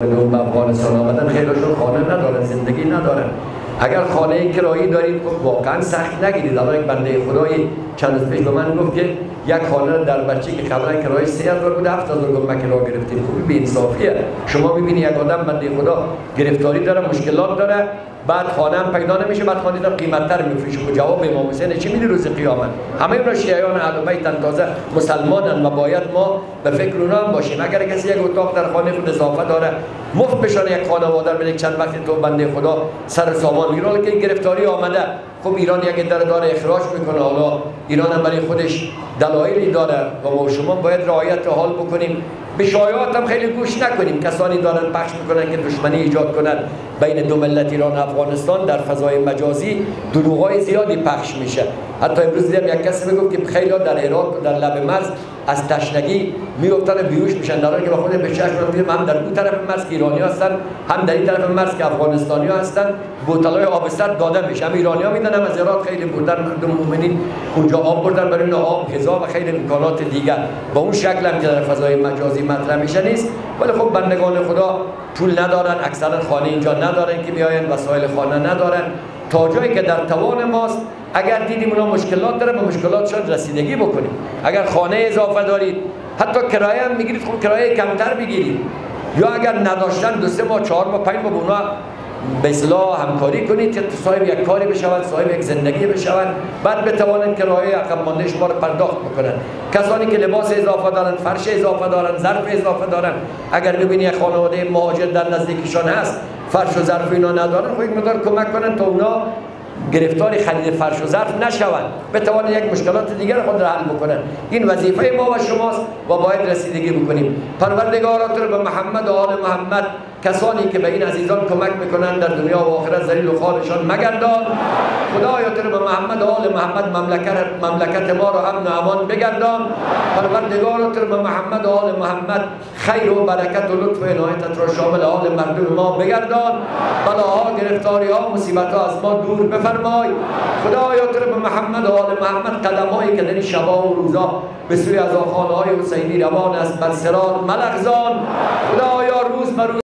به افغانستان آمدن خیلیشون خانه ندارن، زندگی ندارن. اگر خانه کرایی دارید خب واقعا سخت نگیرید. الان یک بنده خدایی چند روز پیش به من گفت که یک خانه در بچه که قبلا کرایه 3000 بود 7000 گفت ما کرایه گرفتیم. خوبی بی انصافیه. شما میبینی یک آدم بنده خدا گرفتاری داره، مشکلات داره، بعد خانه هم پیدا نمیشه، بعد خانه در قیمت‌تر میفروشه. خب جواب امام حسین چی میدی روز قیامت؟ همه اونا شیعیان اهل بیت تازه مسلمانن و باید ما به فکر اونا هم باشیم. اگر کسی یک اتاق در خانه خود اضافه داره مفت بشانه یک خانواده بده چند وقت تو بنده خدا سر سامان میگیره که گرفتاری آمده. خب ایران یک اداره داره اخراج میکنه، حالا ایران هم برای خودش دلایلی داره و ما شما باید رعایت حال بکنیم. به شایعات هم خیلی گوش نکنیم. کسانی دارن پخش میکنن که دشمنی ایجاد کنن بین دو ملت ایران و افغانستان. در فضای مجازی دروغای زیادی پخش میشه. حتی امروز دیدم یک کسی میگفت که خیلی در عراق در لب مرز از تشنگی میافتن بیهوش میشن، در حالی که به خود به چشم میبینم هم در اون طرف مرز که ایرانی هستن، هم در این طرف مرز که افغانستانی هستن بوتلای آب سرد داده میشه. هم ایرانی‌ها میدن، هم از عراق خیلی بردن مردم مومنین اونجا آب بردن برای آب غذا و خیلی امکانات دیگر. با اون شکل هم که در فضای مجازی مطرح میشه نیست. ولی خب بندگان خدا پول ندارن، اکثرا خانه اینجا ندارن که بیاین، وسایل خانه ندارن. تا جایی که در توان ماست اگر دیدیم اونا مشکلات داره به مشکلاتشان رسیدگی بکنیم. اگر خانه اضافه دارید حتی کرایه هم میگیرید، خب کرایه کمتر بگیرید، یا اگر نداشتن 2-3 ماه 4 ماه 5 ماه با اونا به اصلاح همکاری کنید که صاحب یک کاری بشوند، صاحب یک زندگی بشوند، بعد بتوانند کرایه عقب مانده شما رو پرداخت بکنن. کسانی که لباس اضافه دارن، فرش اضافه دارن، ظرف اضافه دارن، اگر ببینی یک خانواده مهاجر در نزدیکشان هست فرش و ظرف اینا ندارن، خب یک مقدار کمک کنن تا اونا گرفتار خرید فرش و ظرف نشوند، بتوانند یک مشکلات دیگر خود را حل بکنن. این وظیفه ما و شماست و باید رسیدگی بکنیم. پروردگارا تو به محمد و آل محمد، کسانی که به این عزیزان کمک میکنن در دنیا و آخرت ذلیل و خوارشان مگردان. خدایا تو به محمد و آل محمد مملکت ما رو امن و امان بگردان. پروردگارا تو به محمد و آل محمد خیر و برکت و لطف و عنایتت را شامل آل مردم ما بگردان. بلاها، گرفتاری ها، مصیبت ها از ما دور بفرمای. خدایا تو به محمد و آل محمد قدم‌هایی که در این شب‌ها و روزها به سوی عزاخانه‌های حسینی روان است بر صراط ملغزان. خدایا روز به روز